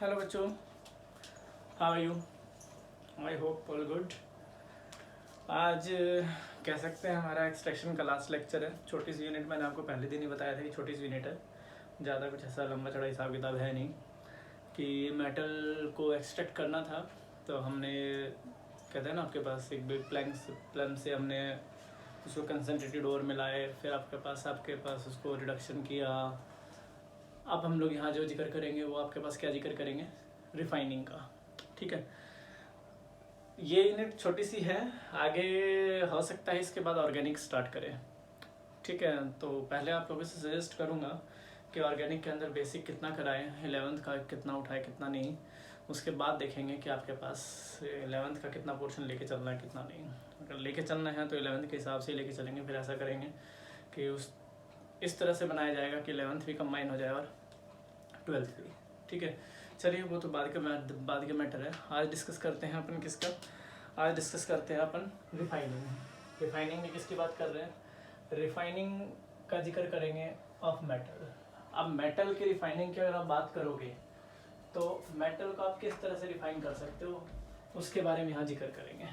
Hello बच्चों, how are you? I hope all good. आज कह सकते हैं हमारा एक्सट्रैक्शन का लास्ट लेक्चर है। छोटी सी यूनिट, मैंने आपको पहले दिन ही बताया था कि छोटी सी यूनिट है, ज़्यादा कुछ ऐसा लंबा चौड़ा हिसाब किताब है नहीं। कि मेटल को एक्सट्रैक्ट करना था तो हमने, कहते हैं ना, आपके पास एक बिग प्लम से हमने उसको कंसनट्रेटेड ओर मिलाए, फिर आपके पास उसको रिडक्शन किया। अब हम लोग यहाँ जो जिक्र करेंगे वो आपके पास क्या जिक्र करेंगे, रिफाइनिंग का। ठीक है, ये यूनिट छोटी सी है, आगे हो सकता है इसके बाद ऑर्गेनिक स्टार्ट करें। ठीक है, तो पहले आप लोगों से सजेस्ट करूँगा कि ऑर्गेनिक के अंदर बेसिक कितना कराएं, 11th का कितना उठाए कितना नहीं। उसके बाद देखेंगे कि आपके पास 11th का कितना पोर्शन लेके चलना है कितना नहीं। अगर लेके चलना है तो 11th के हिसाब से लेके चलेंगे। फिर ऐसा करेंगे कि इस तरह से बनाया जाएगा कि 11th भी कंबाइन हो जाए और 12th भी। ठीक है, चलिए वो तो बाद के मैटर है। आज डिस्कस करते हैं अपन किसका, आज डिस्कस करते हैं अपन रिफाइनिंग। रिफाइनिंग में किसकी बात कर रहे हैं? रिफाइनिंग का जिक्र करेंगे ऑफ मेटल। अब मेटल की रिफाइनिंग की अगर आप बात करोगे तो मेटल को आप किस तरह से रिफाइन कर सकते हो उसके बारे में यहाँ जिक्र करेंगे।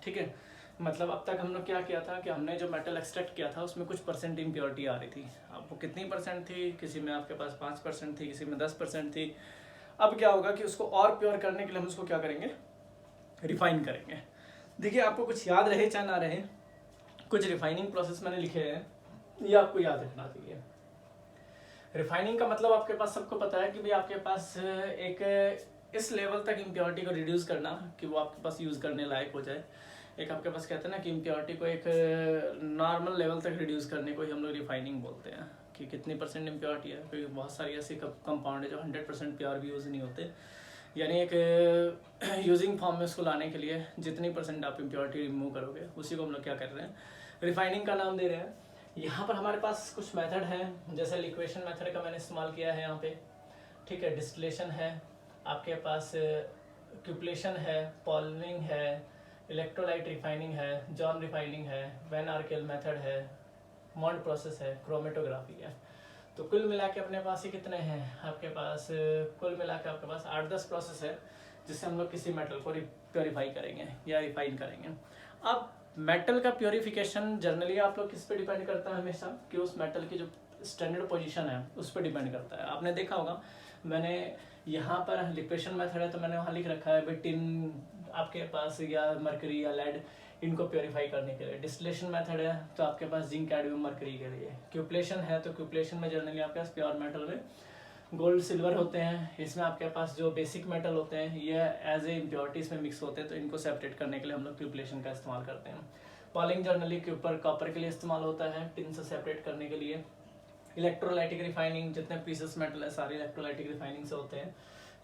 ठीक है, मतलब अब तक हम लोग क्या किया था कि हमने जो मेटल एक्सट्रैक्ट किया था उसमें कुछ परसेंट इम्प्योरिटी आ रही थी। अब वो कितनी परसेंट थी, किसी में आपके पास 5% थी, किसी में 10% थी। अब क्या होगा कि उसको और प्योर करने के लिए हम उसको क्या करेंगे, रिफाइन करेंगे। देखिए, आपको कुछ याद रहे चाहे ना रहे, कुछ रिफाइनिंग प्रोसेस मैंने लिखे हैं, ये आपको याद रखना चाहिए। रिफाइनिंग का मतलब आपके पास सबको पता है कि भाई आपके पास एक इस लेवल तक इम्प्योरिटी को रिड्यूस करना कि वो आपके पास यूज़ करने लायक हो जाए। एक आपके पास कहते हैं ना कि इम्प्योरिटी को एक नॉर्मल लेवल तक रिड्यूस करने को ही हम लोग रिफाइनिंग बोलते हैं। कि कितनी परसेंट इम्प्योरिटी है, क्योंकि बहुत सारी ऐसी कंपाउंड है जो 100% प्योर भी यूज़ नहीं होते। यानी एक यूजिंग फॉर्म में उसको लाने के लिए जितनी परसेंट आप इम्प्योरिटी रिमूव करोगे उसी को हम लोग क्या कर रहे हैं, रिफाइनिंग का नाम दे रहे हैं। यहाँ पर हमारे पास कुछ मेथड हैं, जैसे लिक्वेशन मेथड का मैंने इस्तेमाल किया है यहाँ पे। ठीक है, डिस्टिलेशन है, आपके पास क्यूपलेशन है, पॉलिशिंग है, इलेक्ट्रोलाइट रिफाइनिंग है, जॉन रिफाइनिंग है, वैन आर्केल मेथड है, मॉन्ड प्रोसेस है, क्रोमेटोग्राफी है। तो कुल मिला के अपने पास ये कितने हैं आपके पास, कुल मिला के आपके पास 8-10 प्रोसेस है जिससे हम लोग किसी मेटल को प्योरीफाई करेंगे या रिफाइन करेंगे। अब मेटल का प्योरीफिकेशन जनरली आप लोग किस पे डिपेंड करता है हमेशा, कि उस मेटल की जो स्टैंडर्ड पोजीशन है उस पर डिपेंड करता है। आपने देखा होगा, मैंने यहाँ पर लिक्वेशन मेथड है तो मैंने वहाँ लिख रखा है टिन आपके पास या मरकरी या लेड, इनको प्योरीफाई करने के लिए। डिस्टिलेशन मेथड है तो आपके पास जिंक, कैडमियम, मरकरी के लिए। क्यूपलेशन है तो क्यूपलेशन में जनरली आपके पास प्योर मेटल में गोल्ड, सिल्वर होते हैं। इसमें आपके पास जो बेसिक मेटल होते हैं ये एज ए इम्प्योरिटीज में मिक्स होते हैं, तो इनको सेपरेट करने के लिए हम लोग क्यूपलेशन का इस्तेमाल करते हैं। पॉलिंग जनरली कॉपर के लिए इस्तेमाल होता है, टिन से सेपरेट करने के लिए। इलेक्ट्रोलाइटिक रिफाइनिंग, जितने पीसेस मेटल है सारे इलेक्ट्रोलाइटिक रिफाइनिंग से होते हैं।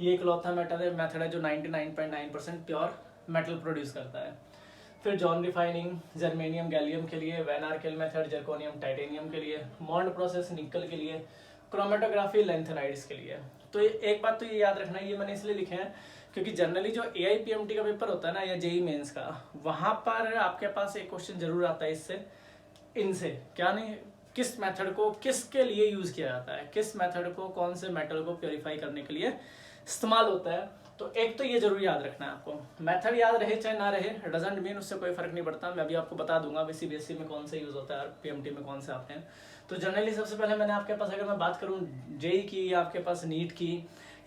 ये एक लौता मेथड है जो 99.9% प्योर मेटल प्रोड्यूस करता है। फिर जॉन रिफाइनिंग जर्मेनियम, गैलियम के लिए, van Arkel method zirconium, titanium के लिए, मॉन्ड प्रोसेस निकल के लिए, क्रोमेटोग्राफी लेंथेनाइड्स के लिए। तो एक बात तो ये याद रखना, ये मैंने इसलिए लिखे हैं क्योंकि जनरली जो AIPMT का पेपर होता है ना या JEE मेंस का, वहां पर आपके पास एक क्वेश्चन जरूर आता है इनसे क्या नहीं, किस मेथड को किसके लिए यूज किया जाता है, किस मेथड को कौन से मेटल को प्योरीफाई करने के लिए इस्तेमाल होता है। तो एक तो ये जरूर याद रखना है आपको, मेथड याद रहे चाहे ना रहे, डजंट मीन, उससे कोई फर्क नहीं पड़ता। मैं अभी आपको बता दूंगा CBSE में कौन से यूज होता है और PMT में कौन से आते हैं। तो जनरली सबसे पहले मैंने आपके पास, अगर मैं बात करूं JEE की या आपके पास नीट की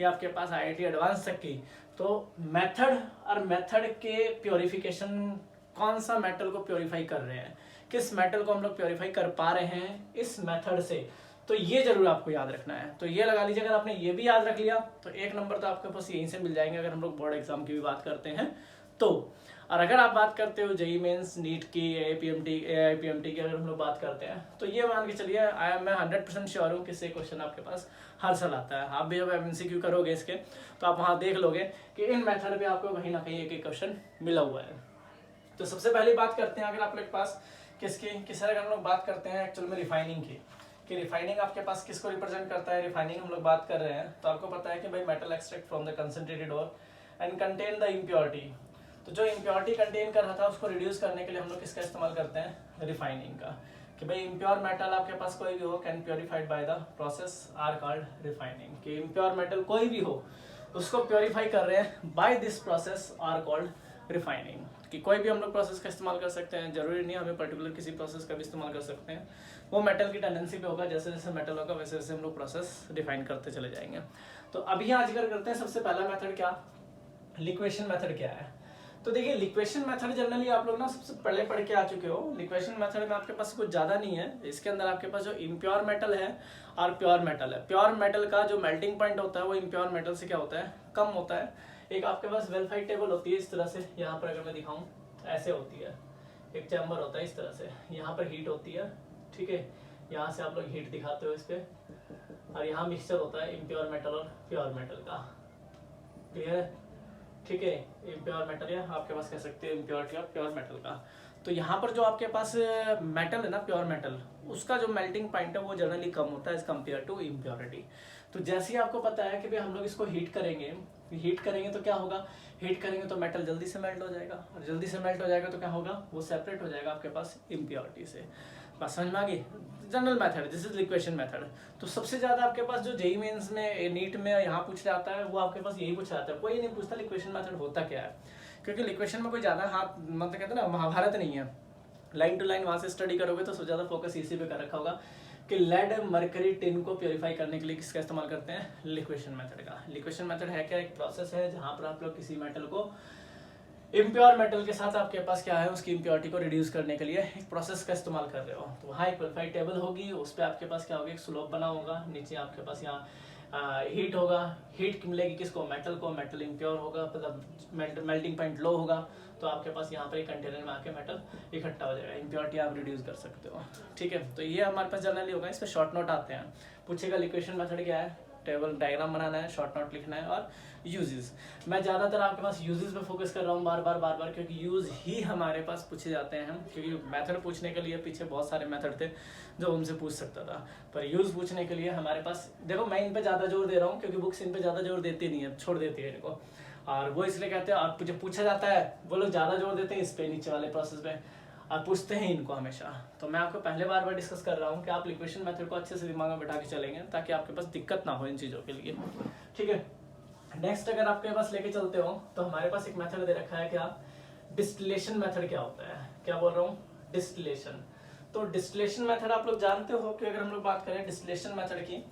या आपके पास IIT एडवांस तक की, तो मेथड और मेथड के प्योरिफिकेशन, कौन सा मेटल को प्योरीफाई कर रहे हैं, किस मेटल को हम लोग प्योरीफाई कर पा रहे हैं इस मेथड से, तो ये जरूर आपको याद रखना है। तो ये लगा लीजिए, अगर आपने ये भी याद रख लिया तो 1 नंबर तो आपके पास यहीं से मिल जाएंगे अगर हम लोग बोर्ड एग्जाम की भी बात करते हैं तो। और अगर आप बात करते हो JEE मेंस, नीट की, AIPMT की अगर हम लोग बात करते हैं तो ये मान के चलिए मैं 100% श्योर हूँ कि से क्वेश्चन आपके पास हर साल आता है। आप भी जब MCQ करोगे इसके तो आप वहाँ देख लोगे कि इन मेथड पे आपको कहीं ना कहीं एक क्वेश्चन मिला हुआ है। तो सबसे पहले बात करते हैं, अगर आप लोग के पास किस अगर हम लोग बात करते हैं एक्चुअल में रिफाइनिंग की, कि रिफाइनिंग आपके पास किसको रिप्रेजेंट करता है। रिफाइनिंग हम लोग बात कर रहे हैं तो आपको पता है कि भाई metal extract from the concentrated ore and contain the impurity. तो जो इम्प्योरिटी कंटेन कर रहा था उसको रिड्यूस करने के लिए हम लोग किसका इस्तेमाल करते हैं, रिफाइनिंग का। कि भाई इम्प्योर मेटल आपके पास कोई भी हो can purified by the process are called refining. कि इम्प्योर मेटल कोई भी हो उसको प्योरीफाई कर रहे हैं। By this process are called refining. कि कोई भी हम लोग प्रोसेस का इस्तेमाल कर सकते हैं, जरूरी नहीं हमें पर्टिकुलर किसी प्रोसेस का भी इस्तेमाल कर सकते हैं। वो मेटल की टेंडेंसी पे होगा, जैसे जैसे मेटल होगा वैसे वैसे हम लोग प्रोसेस डिफाइन करते चले जाएंगे। तो अभी यहाँ जिक्र करते हैं सबसे पहला मेथड क्या, लिक्वेशन मेथड क्या है। तो देखिए लिक्वेशन मेथड जनरली आप लोग ना सबसे पहले पढ़ के आ चुके हो। लिक्वेशन मेथड में आपके पास कुछ ज़्यादा नहीं है, इसके अंदर आपके पास जो इम्प्योर मेटल है और प्योर मेटल है। प्योर मेटल का जो मेल्टिंग पॉइंट होता है वो इम्प्योर मेटल से क्या होता है, कम होता है। एक आपके पास वेलफाइड टेबल होती है इस तरह से, यहाँ पर अगर मैं दिखाऊं ऐसे होती है, एक चैम्बर होता है इस तरह से, यहाँ पर हीट होती है, ठीक है, यहाँ से आप लोग हीट दिखाते हो इस पे, और यहाँ मिक्सचर होता है इम्प्योर मेटल और प्योर मेटल का। क्लियर है, ठीक है, इम्प्योर मेटल या आपके पास कह सकते हैं इम्प्योरिटी और प्योर मेटल का। तो यहाँ पर जो आपके पास मेटल है ना, प्योर मेटल, उसका जो मेल्टिंग पॉइंट है वो जनरली कम होता है एज कम्पेयर टू इम्प्योरिटी। तो जैसे ही आपको पता है कि भाई हम लोग इसको हीट करेंगे तो क्या होगा, हीट करेंगे तो मेटल जल्दी से मेल्ट हो जाएगा, और जल्दी से मेल्ट हो जाएगा तो क्या होगा, वो सेपरेट हो जाएगा आपके पास इम्प्योरिटी से। बात समझ में आ गई। General method, this is liquation method. तो सबसे ज्यादा आपके पास जो जेईई मेंस में, नीट में यहाँ पूछा जाता है, वो आपके पास यही पूछा जाता है, कोई नहीं पूछता लिक्वेशन मेथड होता क्या है, क्योंकि लिक्वेशन में कोई ज्यादा हाथ मतलब कहते हैं ना महाभारत नहीं है, लाइन टू लाइन वहां से स्टडी करोगे तो सबसे ज्यादा फोकस इसी पे कर रखा होगा कि लेड मरकरी टिन को प्योरीफाई करने के लिए किसका इस्तेमाल करते हैं, लिक्वेशन मेथड का। लिक्वेशन मेथड है क्या, एक प्रोसेस है जहां पर आप लोग किसी मेटल को इम्प्योर मेटल के साथ आपके पास क्या है, उसकी इम्प्योरिटी को रिड्यूस करने के लिए एक प्रोसेस का इस्तेमाल कर रहे हो। तो वहाँ एक वेलफाइड टेबल होगी, उस पर आपके पास क्या होगा, एक स्लोप बना होगा, नीचे आपके पास यहाँ हीट होगा, हीट मिलेगी किसको, मेटल को, मेटल इम्प्योर होगा, मतलब मेल्टिंग पॉइंट लो होगा, तो आपके पास यहाँ पर एक कंटेनर में आके मेटल इकट्ठा हो जाएगा, इम्प्योरिटी आप रिड्यूस कर सकते हो। ठीक है, तो ये हमारे पास जनरली होगा, इस पर शॉर्ट नोट आते हैं, पूछेगा लिक्वेशन मेथड क्या है, टेबल डायग्राम बनाना है, शॉर्ट नोट लिखना है, और यूजेस। मैं ज़्यादातर आपके पास यूजेस पे फोकस कर रहा हूँ बार बार, क्योंकि यूज ही हमारे पास पूछे जाते हैं, क्योंकि मेथड पूछने के लिए पीछे बहुत सारे मेथड थे जो उनसे पूछ सकता था, पर यूज पूछने के लिए हमारे पास, देखो मैं इन पे ज़्यादा जोर दे रहा हूँ क्योंकि बुक्स इन पे ज़्यादा जोर देती नहीं है, छोड़ देती है इनको, और वो इसलिए कहते हैं, और जो पूछा जाता है वो लोग ज़्यादा जोर देते हैं इस पे, नीचे वाले प्रोसेस पे, आप पूछते हैं इनको हमेशा। तो मैं आपको पहले बार डिस्कस कर रहा हूँ कि आप लिक्वेशन मेथड को अच्छे से दिमाग में बैठा के चलेंगे ताकि आपके पास दिक्कत ना हो इन चीज़ों के लिए। ठीक है, नेक्स्ट अगर आपके पास लेके चलते हो तो हमारे पास एक मेथड दे रखा है, क्या, डिस्टिलेशन मेथड क्या होता है, क्या बोल रहा हूँ, डिस्टिलेशन। तो डिस्टिलेशन मेथड आप लोग जानते हो कि अगर हम लोग बात करें डिस्टिलेशन मेथड की,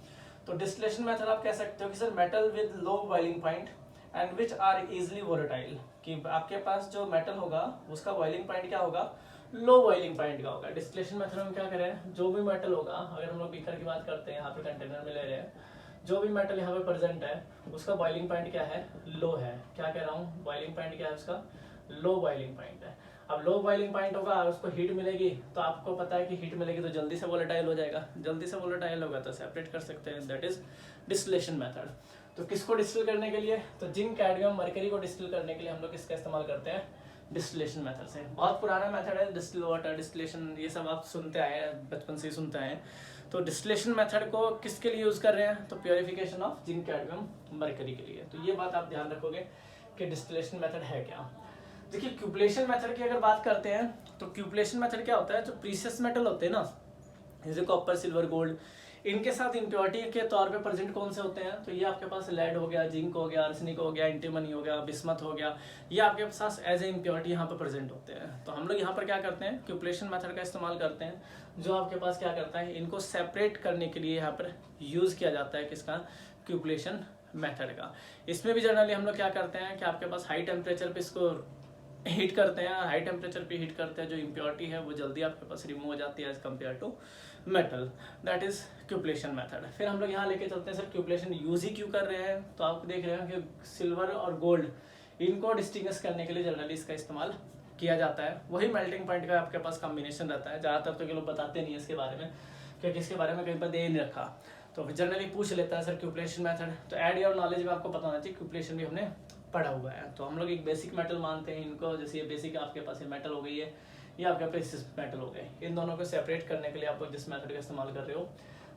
तो डिस्टिलेशन मेथड आप कह सकते हो कि sir metal with low boiling point and which are easily volatile, कि आपके पास जो मेटल होगा उसका बॉइलिंग पॉइंट क्या होगा, लो बॉइलिंग पॉइंट का होगा। डिस्टिलेशन मेथड में क्या करें, जो भी मेटल होगा, अगर हम लोग बीकर की बात करते हैं, यहाँ पे कंटेनर में ले रहे हैं, जो भी मेटल यहाँ पे प्रेजेंट है उसका बॉइलिंग पॉइंट क्या है, लो है। क्या कह रहा हूँ, बॉइलिंग पॉइंट क्या है उसका, लो बॉइलिंग पॉइंट है। अब लो बॉइलिंग पॉइंट होगा, उसको हीट मिलेगी, तो आपको पता है कि हीट मिलेगी तो जल्दी से वोलेटाइल हो जाएगा, जल्दी से वोलेटाइल होगा तो सेपरेट कर सकते हैं, दैट इज डिस्टिलेशन मेथड। तो किसको डिस्टिल करने के लिए, तो जिंक, कैडमियम, मरकरी को डिस्टिल करने के लिए हम लोग किसका इस्तेमाल करते हैं, डिस्टिलेशन मेथड से। बहुत पुराना मेथड है, डिस्टिल वाटर, डिस्टिलेशन, ये सब आप सुनते आए हैं, बचपन से ही सुनते आए हैं। तो डिस्टिलेशन मेथड को किसके लिए यूज कर रहे हैं, तो purification of zinc, cadmium, mercury के लिए। तो ये बात आप ध्यान रखोगे कि डिस्टिलेशन मेथड है क्या। देखिए क्यूपलेशन मेथड की अगर बात करते हैं तो क्यूपलेशन मेथड क्या होता है, जो प्रीशियस मेटल होते हैं ना, जैसे कॉपर, सिल्वर, गोल्ड, इनके साथ इम्प्योरिटी के तौर पे प्रेजेंट कौन से होते हैं, तो ये आपके पास लेड हो गया, जिंक हो गया, आर्सेनिक हो गया, एंटीमनी हो गया, बिस्मथ हो गया, ये आपके पास एज ए इम्प्योरिटी यहाँ पर प्रेजेंट होते हैं। तो हम लोग यहाँ पर क्या करते हैं, क्यूपलेशन मेथड का इस्तेमाल करते हैं, जो आपके पास क्या करता है, इनको सेपरेट करने के लिए यहाँ पर यूज किया जाता है, किसका, क्यूपलेशन मेथड का। इसमें भी जनरली हम लोग क्या करते हैं कि आपके पास हाई टेम्परेचर पे इसको हीट करते हैं, हाई टेम्परेचर पे हीट करते हैं, जो इम्प्योरिटी है वो जल्दी आपके पास रिमूव हो जाती है as compare to metal, that is cupellation method. फिर हम लोग यहाँ लेके चलते हैं, सर क्यूपलेशन यूज ही क्यों कर रहे हैं, तो आप देख रहे हैं कि सिल्वर और गोल्ड, इनको डिस्टिंग्विश करने के लिए जनरली इसका इस्तेमाल किया जाता है। वही मेल्टिंग पॉइंट का आपके पास कॉम्बिनेशन रहता है, ज़्यादातर तो लोग बताते नहीं है इसके बारे में, क्योंकि इसके बारे में कहीं पर दे नहीं रखा, तो जनरली पूछ लेता है सर क्यूपलेशन मेथड। तो एड योर नॉलेज में आपको पता होना चाहिए, क्यूपलेशन भी हमने पढ़ा हुआ है। तो हम लोग एक बेसिक मेटल मानते हैं इनको, जैसे ये बेसिक आपके पास ये मेटल हो गई है, ये आपके प्रेशियस मेटल हो गए, इन दोनों को सेपरेट करने के लिए आप लोग जिस मेथड का इस्तेमाल कर रहे हो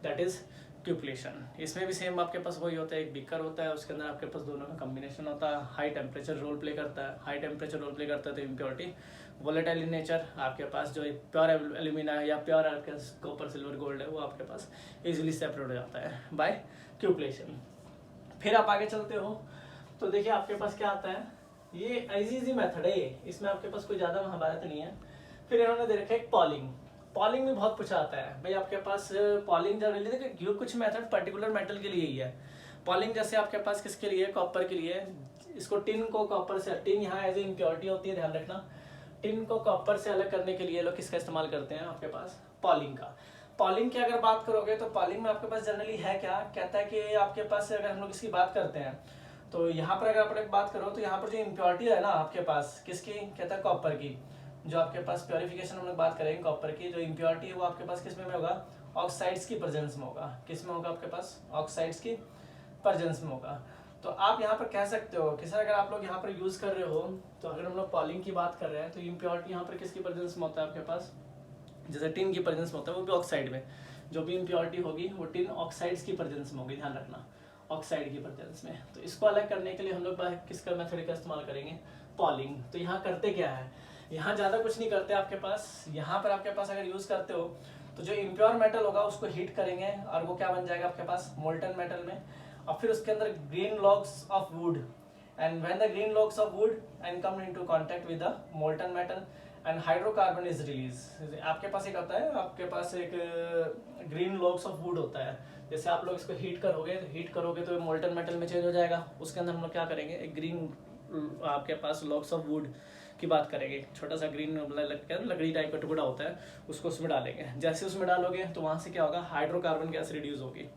दैट इज क्यूपलेशन। इसमें भी सेम आपके पास वही होता है, एक बीकर होता है, उसके अंदर आपके पास दोनों का कॉम्बिनेशन होता है, हाई टेम्परेचर रोल प्ले करता है, हाई टेम्परेचर रोल प्ले करता है तो इम्प्योरिटी वोलेटाइल इन नेचर, आपके पास जो प्योर एल्यूमिना है या प्योर कॉपर, सिल्वर, गोल्ड है, वो आपके पास इजीली सेपरेट हो जाता है बाय क्यूपलेशन। फिर आप आगे चलते हो तो देखिए आपके पास क्या आता है, ये इजी मेथड है ये, इसमें आपके पास कोई ज़्यादा महाभारत नहीं है। फिर इन्होंने दे रखा है पॉलिंग। पॉलिंग में बहुत पूछा आता है भाई आपके पास। पॉलिंग जनरली देखिए कुछ मेथड पर्टिकुलर मेटल के लिए ही है। पॉलिंग जैसे आपके पास किसके लिए, कॉपर के लिए। इसको टिन को कॉपर से, टिन यहाँ एज ए इम्प्योरिटी होती है, ध्यान रखना। टिन को कॉपर से अलग करने के लिए लोग किसका इस्तेमाल करते हैं आपके पास, पॉलिंग का। पॉलिंग की अगर बात करोगे तो पॉलिंग में आपके पास जनरली है क्या, कहता है कि आपके पास अगर हम लोग इसकी बात करते हैं तो यहाँ पर अगर आप लोग बात करो तो यहाँ पर जो इम्प्योरिटी है ना आपके पास किसकी, कहता है कॉपर की। जो आपके पास प्योरिफिकेशन हम लोग बात करेंगे कॉपर की, जो इम्प्योरिटी है वो आपके पास किस में होगा, ऑक्साइड्स की प्रेजेंस में होगा। किस में होगा आपके पास, ऑक्साइड्स की प्रेजेंस में होगा। तो आप यहाँ पर कह सकते हो कि सर अगर आप लोग यहाँ पर यूज कर रहे हो तो अगर हम लोग पॉलिंग की बात कर रहे हैं तो इम्प्योरिटी यहाँ पर किसकी प्रेजेंस में होता है आपके पास, जैसे टिन की प्रेजेंस में होता है वो भी ऑक्साइड में। जो भी इम्प्योरिटी होगी वो टिन ऑक्साइड्स की प्रेजेंस में होगी, ध्यान रखना, ऑक्साइड की प्रेजेंस में। तो इसको अलग करने के लिए हम लोग किसका मेथड का इस्तेमाल करेंगे, पॉलिंग। तो यहाँ करते क्या है, यहाँ ज़्यादा कुछ नहीं करते आपके पास। यहाँ पर आपके पास अगर यूज़ करते हो तो जो इम्प्योर मेटल होगा उसको हीट करेंगे और वो क्या बन जाएगा आपके पास, मोल्टन मेटल में। और फिर उसके अंदर green logs of would, and when the green logs of would and come into contact with the molten metal and hydrocarbon is release. आपके पास एक आता है, आपके पास एक ग्रीन लॉग्स ऑफ वुड होता है। जैसे आप लोग इसको हीट करोगे तो मोल्टन मेटल में चेंज हो जाएगा। उसके अंदर हम लोग क्या करेंगे, एक ग्रीन आपके पास लॉग्स ऑफ वुड की बात करेंगे, छोटा सा ग्रीन लकड़ी टाइप का टुकड़ा होता है, उसको उसमें डालेंगे। जैसे उसमें डालोगे तो वहाँ से क्या होगा, हाइड्रोकार्बन गैस रिड्यूस होगी।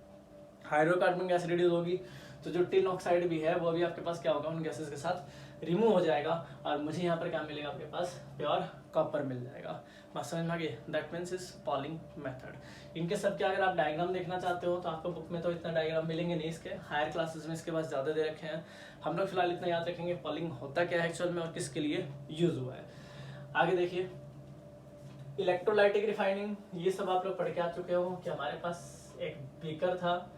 हाइड्रोकार्बन गैस रिड्यूस होगी तो जो टिन ऑक्साइड भी है वो भी आपके पास क्या होगा, उन गैसेस के साथ रिमूव हो जाएगा और मुझे यहाँ पर क्या मिलेगा आपके पास, प्योर कॉपर मिल जाएगा। बात समझ में आ गई, that means is polling method. इनके सब के अगर आप डायग्राम देखना चाहते हो तो आपको बुक में तो इतना डायग्राम मिलेंगे नहीं, इसके हायर क्लासेस में इसके पास ज़्यादा दे रखे हैं। हम लोग फिलहाल इतना याद रखेंगे पॉलिंग होता क्या है एक्चुअल में और किसके लिए यूज हुआ है। आगे देखिए इलेक्ट्रोलाइटिक रिफाइनिंग, ये सब आप लोग पढ़ के आ चुके हो कि हमारे पास एक बीकर था।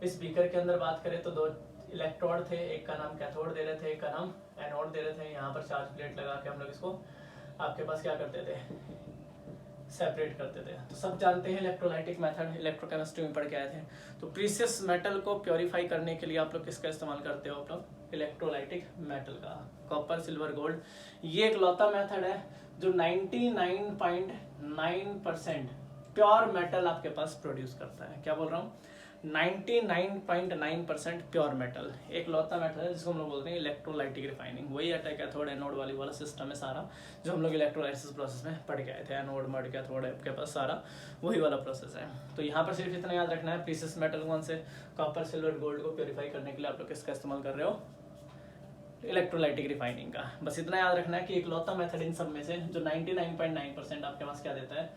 इस बीकर के अंदर बात करें तो दो इलेक्ट्रोड थे, एक का नाम कैथोड दे रहे थे, एक का नाम एनोड दे रहे थे। यहाँ पर चार्ज प्लेट लगा के हम लोग इसको आपके पास क्या करते थे, सेपरेट करते थे। तो सब जानते हैं इलेक्ट्रोलाइटिक मेथड, इलेक्ट्रोकेमिस्ट्री में पढ़ के आए थे। तो प्रीसियस मेटल को प्योरीफाई करने के लिए आप लोग किसका इस्तेमाल करते हो, आप लोग इलेक्ट्रोलाइटिक मेटल का, कॉपर सिल्वर गोल्ड। ये एक लौता मेथड है जो 99.9% प्योर मेटल आपके पास प्रोड्यूस करता है। क्या बोल रहा हूँ, 99.9% प्योर मेटल, एक लौता मेटल है जिसको हम लोग बोलते हैं इलेक्ट्रोलाइटिक रिफाइनिंग। वही कैथोड एनोड वाला सिस्टम है सारा, जो हम लोग इलेक्ट्रोलाइसिस प्रोसेस में पढ़ के आए थे। एनोड मड कैथोड आपके पास सारा वही वाला प्रोसेस है। तो यहाँ पर सिर्फ इतना याद रखना है, प्रीसियस मेटल कौन से, कॉपर सिल्वर गोल्ड को प्योरीफाई करने के लिए आप लोग किसका इस्तेमाल कर रहे हो, इलेक्ट्रोलाइटिक रिफाइनिंग का। बस इतना याद रखना है कि एक लौता मेथड इन सब में से जो 99.9% आपके पास क्या देता है,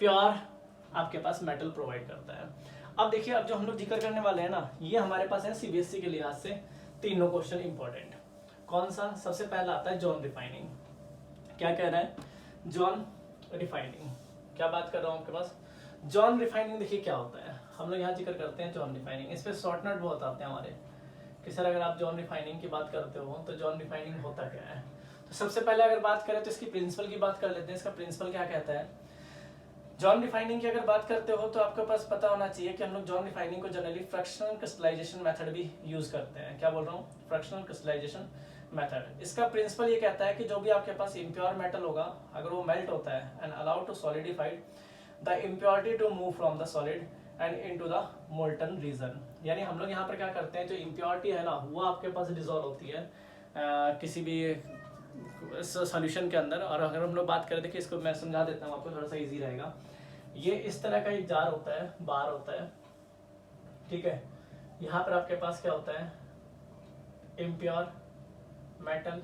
प्योर आपके पास मेटल प्रोवाइड करता है। अब देखिए, अब जो हम लोग जिक्र करने वाले हैं ना, ये हमारे पास है सीबीएसई के लिहाज से तीनों क्वेश्चन इंपॉर्टेंट। कौन सा, सबसे पहला आता है जॉन रिफाइनिंग। क्या कह रहा है, जॉन रिफाइनिंग, क्या बात कर रहा हूँ आपके पास, जॉन रिफाइनिंग। देखिए क्या होता है, हम लोग यहाँ जिक्र करते हैं जॉन रिफाइनिंग। इस पर शॉर्ट नोट बहुत आते हैं हमारे कि सर अगर आप जॉन रिफाइनिंग की बात करते हो तो जॉन रिफाइनिंग होता क्या है। तो सबसे पहले अगर बात करें तो इसकी प्रिंसिपल की बात कर लेते हैं। इसका प्रिंसिपल क्या कहता है, जॉन रिफाइनिंग की अगर बात करते हो तो आपके पास पता होना चाहिए कि हम लोग जॉन रिफाइनिंग को जनरली फ्रैक्शनल क्रिस्टलाइजेशन मेथड भी यूज करते हैं। क्या बोल रहा हूँ, फ्रैक्शनल क्रिस्टलाइजेशन मेथड। इसका प्रिंसिपल ये कहता है कि जो भी आपके पास इम्प्योर मेटल होगा, अगर वो मेल्ट होता है and allowed to solidified the impurity to move from the solid and into the molten region. यानी हम लोग यहाँ पर क्या करते हैं, जो इम्प्योरिटी है ना वो आपके पास डिसॉल्व होती है किसी भी सॉल्यूशन के अंदर। और अगर हम लोग बात करें, देखिए इसको मैं समझा देता हूँ आपको, थोड़ा सा इजी रहेगा। ये इस तरह का एक जार होता है, बार होता है, ठीक है। यहाँ पर आपके पास क्या होता है, इम्प्योर मेटल,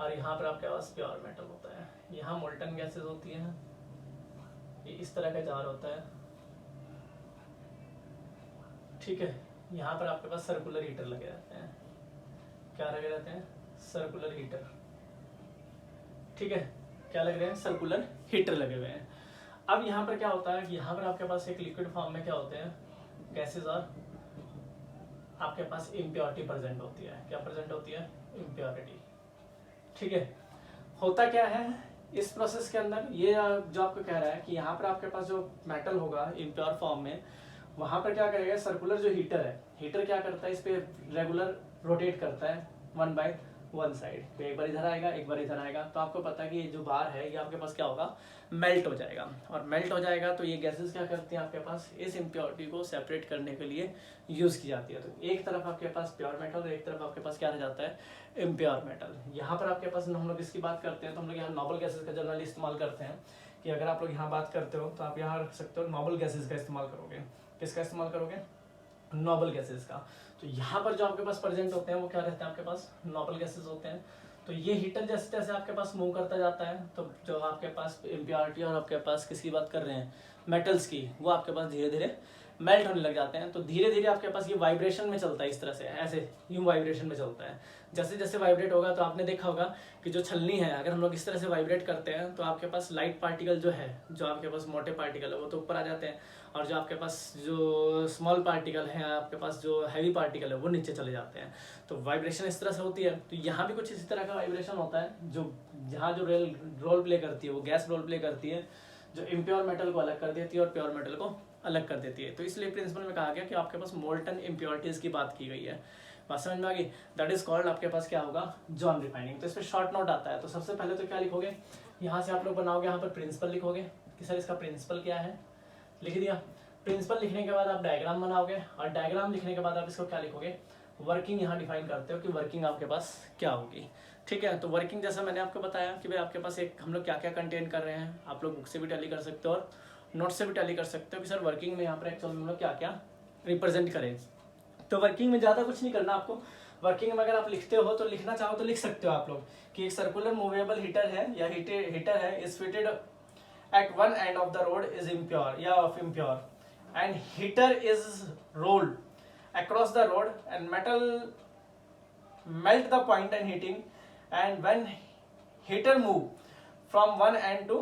और यहाँ पर आपके पास प्योर मेटल होता है। यहाँ मोल्टन गैसेस होती हैं। ये इस तरह का जार होता है, ठीक है। यहाँ पर आपके पास सर्कुलर हीटर लगे रहते हैं। क्या लगे रहते हैं, सर्कुलर हीटर, ठीक है। क्या लग रहे हैं, सर्कुलर हीटर लगे हुए हैं। अब यहाँ पर क्या होता है कि यहाँ पर आपके पास एक लिक्विड फॉर्म में क्या होते हैं, गैसेस, और आपके पास इम्प्योरिटी प्रेजेंट होती है। क्या प्रेजेंट होती है, इम्प्योरिटी, ठीक है। होता क्या है इस प्रोसेस के अंदर, ये जो आपको कह रहा है कि यहाँ पर आपके पास जो मेटल होगा इम्प्योर फॉर्म में, वहाँ पर क्या करेगा, सर्कुलर जो हीटर है, हीटर क्या करता है, इस पे रेगुलर रोटेट करता है 1/1 साइड, तो एक बार इधर आएगा एक बार इधर आएगा, तो आपको पता है कि ये जो बार है ये आपके पास क्या होगा, मेल्ट हो जाएगा। और मेल्ट हो जाएगा तो ये गैसेस क्या करती हैं आपके पास, इस इम्प्योरिटी को सेपरेट करने के लिए यूज़ की जाती है। तो एक तरफ आपके पास प्योर मेटल और एक तरफ आपके पास क्या रह जाता है, इम्प्योर मेटल। यहाँ पर आपके पास हम लोग इसकी बात करते हैं तो हम लोग यहाँ नोबल गैसेस का जनरली इस्तेमाल करते हैं, कि अगर आप लोग यहाँ बात करते हो तो आप यहाँ रख सकते हो नोबल गैसेस का इस्तेमाल करोगे। किसका इस्तेमाल करोगे, नोबल गैसेस का। तो यहाँ पर जो आपके पास प्रेजेंट होते हैं वो क्या रहते हैं आपके पास, नोबल गैसेस होते हैं। तो ये हीटर जैसे जैसे आपके पास मूव करता जाता है तो जो आपके पास इम्प्योरिटी और आपके पास किसकी बात कर रहे हैं, मेटल्स की, वो आपके पास धीरे धीरे मेल्ट होने लग जाते हैं। तो धीरे धीरे आपके पास ये वाइब्रेशन में चलता है, इस तरह से ऐसे यूं वाइब्रेशन में चलता है। जैसे जैसे वाइब्रेट होगा तो आपने देखा होगा कि जो छलनी है, अगर हम लोग इस तरह से वाइब्रेट करते हैं तो आपके पास लाइट पार्टिकल जो है, जो आपके पास मोटे पार्टिकल है वो तो ऊपर आ जाते हैं, और जो आपके पास जो स्मॉल पार्टिकल है, आपके पास जो हैवी पार्टिकल है वो नीचे चले जाते हैं। तो वाइब्रेशन इस तरह से होती है। तो यहाँ भी कुछ इसी तरह का वाइब्रेशन होता है, जो जहाँ जो रोल प्ले करती है वो गैस रोल प्ले करती है, जो इम्प्योर मेटल को अलग कर देती है और प्योर मेटल को अलग कर देती है। तो इसलिए प्रिंसिपल में कहा गया कि आपके पास मोल्टन इम्प्योरिटीज की बात की गई है। बात समझ में आ गई, दैट इज कॉल्ड आपके पास क्या होगा, जॉन रिफाइनिंग। तो इस पर शॉर्ट नोट आता है। तो सबसे पहले तो क्या लिखोगे, यहाँ से आप लोग बनाओगे, यहाँ पर प्रिंसिपल लिखोगे कि सर इसका प्रिंसिपल क्या है, लिख दिया। प्रिंसिपल लिखने के बाद आप डायग्राम बनाओगे, और डायग्राम लिखने के बाद आप इसको क्या लिखोगे, वर्किंग यहाँ डिफाइन करते हो कि वर्किंग आपके पास क्या होगी। ठीक है, तो वर्किंग जैसा मैंने आपको बताया कि भाई आपके पास एक हम लोग क्या क्या कंटेन कर रहे हैं, आप लोग बुक से भी टैली कर सकते हो और नोट से भी टैली कर सकते हो कि सर वर्किंग में यहाँ पर एक्चुअल में हम लोग क्या क्या रिप्रेजेंट करें। तो वर्किंग में ज़्यादा कुछ नहीं करना आपको। वर्किंग में अगर आप लिखते हो तो लिखना चाहो तो लिख सकते हो आप लोग कि एक सर्कुलर मूवेबल हीटर है या हीटर है, is fitted at one end of the rod is impure या of impure, and heater is rolled across the road and metal melt the point and heating, and when heater move from one end to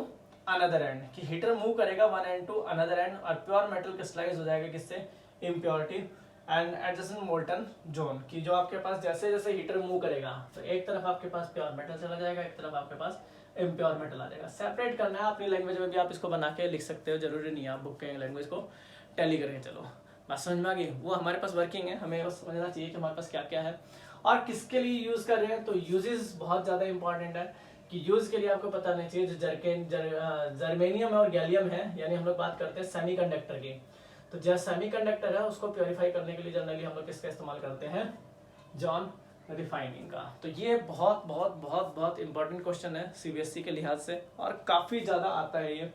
another end, कि heater move करेगा one end to another end और pure metal crystallize हो जाएगा किससे, impurity and adjacent molten zone, कि जो आपके पास जैसे जैसे हीटर मूव करेगा तो एक तरफ आपके पास प्योर मेटल चला जाएगा, एक तरफ आपके पास इम्प्योर मेटल आ जाएगा। सेपरेट करना है, अपनी लैंग्वेज में भी आप इसको बना के लिख सकते हो, जरूरी नहीं है आप बुक के लैंग्वेज को टैली करके चलो। बात समझ में आ गई, वो हमारे पास वर्किंग है, हमें बस समझना चाहिए कि हमारे पास क्या क्या है और किसके लिए यूज कर रहे हैं। तो यूजेस बहुत ज्यादा इंपॉर्टेंट है कि यूज के लिए आपको पता नहीं चाहिए। जो जर्मेनियम और गैलियम है, यानी हम लोग बात करते हैं सेमीकंडक्टर की, तो जो सेमीकंडक्टर है उसको प्योरीफाई करने के लिए जनरली हम लोग किसका इस्तेमाल करते हैं, जॉन रिफाइनिंग का। तो ये बहुत बहुत बहुत बहुत इंपॉर्टेंट क्वेश्चन है सीबीएसई के लिहाज से, और काफी ज्यादा आता है ये।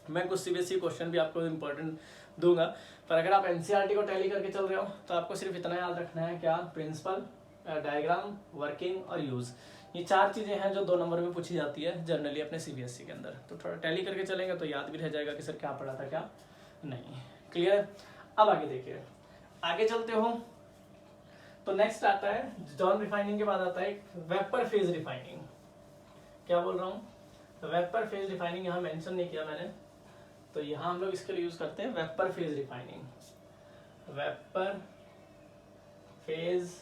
मैं कुछ सीबीएसई क्वेश्चन भी आपको इंपॉर्टेंट दूंगा, पर अगर आप एनसीईआरटी को टैली करके चल रहे हो तो आपको सिर्फ इतना याद रखना है, क्या, प्रिंसिपल, डायग्राम, वर्किंग और यूज। ये चार चीजें हैं जो 2 नंबर में पूछी जाती है जनरली अपने सीबीएसई के अंदर। तो थोड़ा टैली करके चलेंगे तो याद भी रह जाएगा कि सर क्या पढ़ा था क्या नहीं। क्लियर। अब आगे देखिए, आगे चलते हो तो नेक्स्ट आता है जॉन रिफाइनिंग के बाद आता है वेपर फेज रिफाइनिंग। क्या बोल रहा हूँ, वेपर फेज रिफाइनिंग यहाँ मेंशन नहीं किया मैंने, तो यहाँ हम लोग इसके लिए यूज करते हैं vapour phase refining. Vapour phase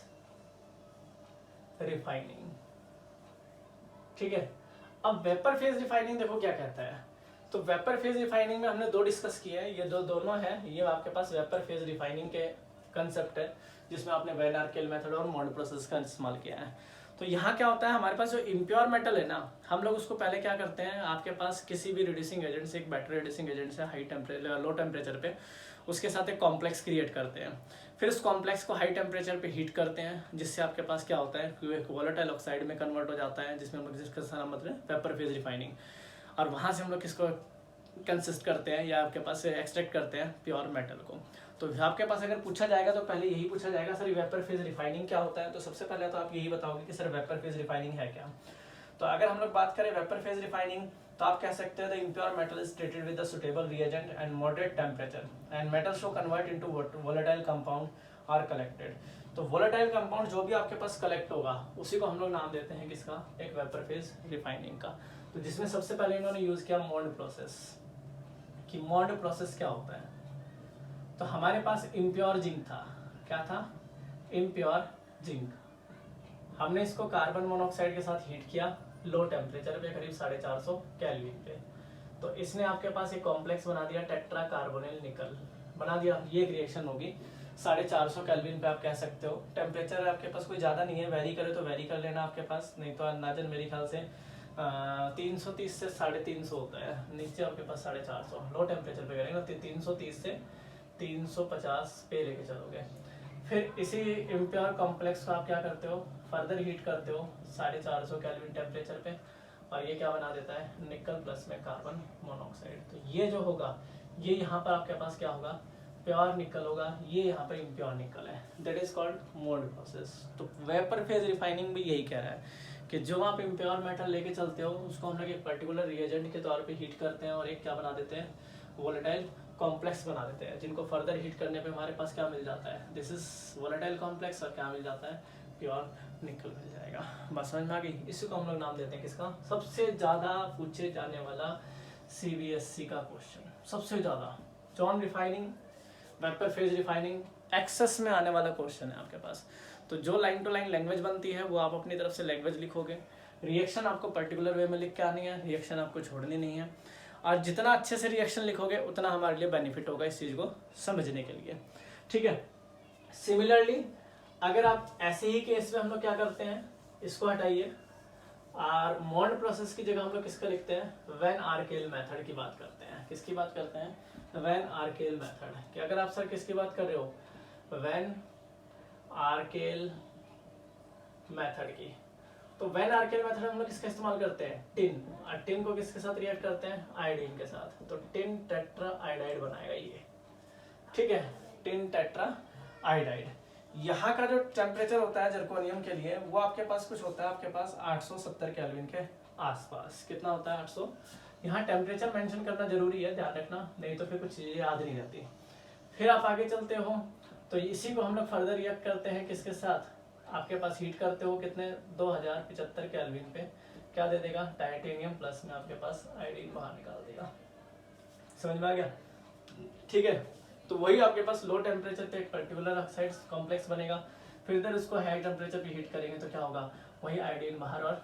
refining, ठीक है। अब वेपर फेज रिफाइनिंग देखो क्या कहता है। तो वेपर फेज रिफाइनिंग में हमने 2 डिस्कस किए हैं, ये दोनों है, ये आपके पास वेपर फेज रिफाइनिंग के कंसेप्ट है जिसमें आपने वैन आर्केल मेथड और मॉन्ड प्रोसेस का इस्तेमाल किया है। तो यहाँ क्या होता है, हमारे पास जो इम्प्योर मेटल है ना, हम लोग उसको पहले क्या करते हैं, आपके पास किसी भी रिड्यूसिंग एजेंट से, एक बैटरी रिड्यूसिंग एजेंट से हाई टेम्परेचर लो टेम्परेचर पे उसके साथ एक कॉम्प्लेक्स क्रिएट करते हैं। फिर उस कॉम्प्लेक्स को हाई टेम्परेचर पे हीट करते हैं, जिससे आपके पास क्या होता है, एक वोलेटाइल ऑक्साइड में कन्वर्ट हो जाता है, जिसमें हम लोग जिसका सारा मतलब वेपर फेज रिफाइनिंग। और वहाँ से हम लोग किसको कंसिस्ट करते हैं या आपके पास एक्सट्रैक्ट करते हैं, प्योर मेटल को। तो आपके पास अगर पूछा जाएगा तो पहले यही पूछा जाएगा, सर वेपर फेज रिफाइनिंग क्या होता है। तो सबसे पहले तो आप यही बताओगे कि सर वेपर फेज रिफाइनिंग है क्या। तो अगर हम लोग बात करें वेपर फेज रिफाइनिंग, तो आप कह सकते हैं the impure metal is treated with the suitable reagent and moderate temperature and metal show convert into volatile compound are collected. तो वोलेटाइल कंपाउंड जो भी आपके पास कलेक्ट होगा उसी को हम लोग नाम देते हैं किसका, एक वेपर फेज रिफाइनिंग का। तो जिसमें सबसे पहले इन्होंने यूज किया मॉन्ड प्रोसेस, कि मॉन्ड प्रोसेस क्या होता है। तो हमारे पास इम्प्योर जिंक था, क्या था, इम्प्योर जिंक। हमने इसको कार्बन मोनोऑक्साइड के साथ हीट किया लो टेम्परेचर पे, करीब 450 केल्विन पे। तो इसने आपके पास एक कॉम्प्लेक्स बना दिया टेट्रा कार्बोनिल निकल, बना दिया। ये एक रिएक्शन होगी 450 केल्विन पे आप कह सकते हो। टेम्परेचर आपके पास कोई ज़्यादा नहीं है, वेरी करे तो वेरी कर लेना आपके पास, नहीं तो अंदाजन मेरे ख्याल से 330 से 350 होता है, नीचे आपके पास 450। लो टेम्परेचर पे करेंगे तो 330 से 350 पे लेके चलोगे। फिर इसी इम्प्योर कॉम्प्लेक्स को आप क्या करते हो, फर्दर हीट करते हो 450 केल्विन टेम्परेचर पे, और ये क्या बना देता है, निकल प्लस में कार्बन मोनोऑक्साइड। तो ये जो होगा ये यहाँ पर आपके पास क्या होगा, प्योर निकल होगा, ये यहाँ पर इम्प्योर निकल है, that is called mould process. तो वेपर फेज रिफाइनिंग भी यही कह रहा है कि जो आप इम्प्योर मेटल लेके चलते हो उसको हम लोग एक पर्टिकुलर रिएजेंट के तौर पे हीट करते हैं और एक क्या बना देते हैं, वोलेटाइल कॉम्प्लेक्स बना देते हैं, जिनको फर्दर हीट करने पे हमारे पास क्या मिल जाता है, दिस इज वोलेटाइल कॉम्प्लेक्स, और क्या मिल जाता है, प्योर निकल मिल जाएगा। बस समझ में आ गई। इसी को हम लोग नाम देते हैं किसका, सबसे ज़्यादा पूछे जाने वाला CBSE का क्वेश्चन, सबसे ज़्यादा zone refining, vapour phase refining, excess में आने वाला क्वेश्चन है आपके पास। तो जो लाइन टू लाइन लैंग्वेज बनती है वो आप अपनी तरफ से लैंग्वेज लिखोगे, रिएक्शन आपको पर्टिकुलर वे में लिख के आनी है, रिएक्शन आपको छोड़नी नहीं है, और जितना अच्छे से रिएक्शन लिखोगे उतना हमारे लिए बेनिफिट होगा इस चीज़ को समझने के लिए, ठीक है। सिमिलरली अगर आप ऐसे ही केस में हम लोग क्या करते हैं, इसको हटाइए और मॉन्ड प्रोसेस की जगह हम लोग किसका लिखते हैं, वैन आर्केल मेथड की बात करते हैं। किसकी बात करते हैं, वैन आर्केल मेथड। कि अगर आप सर किसकी बात कर रहे हो, वैन आर्केल मेथड की, तो वैन आर्केल मेथड हम लोग किसका इस्तेमाल करते हैं, टिन, और टिन को किसके साथ रिएक्ट करते हैं, आयोडीन के साथ, तो टिन टेट्रा आयोडाइड बनाएगा ये, ठीक है, टिन टेट्रा आयोडाइड। यहाँ का जो टेम्परेचर होता है जर्कोनियम के लिए वो आपके पास कुछ होता है, आपके पास 870 केल्विन के आसपास, कितना होता है 800। यहाँ टेम्परेचर मेंशन करना जरूरी है, ध्यान रखना, नहीं तो फिर कुछ चीज़ें याद नहीं रहती। फिर आप आगे चलते हो तो इसी को हम लोग फर्दर रिएक्ट करते हैं किसके साथ, आपके पास हीट करते हो कितने 2075 केल्विन पे, क्या दे देगा, टाइटेनियम प्लस में आपके पास आयोडीन बाहर निकाल देगा। समझ में आ गया, ठीक है। तो वही आपके पास लो टेम्परेचर पे एक पर्टिकुलर ऑक्साइड कॉम्प्लेक्स बनेगा, फिर इधर उसको हाई टेम्परेचर पे हीट करेंगे तो क्या होगा, वही आयोडीन बाहर और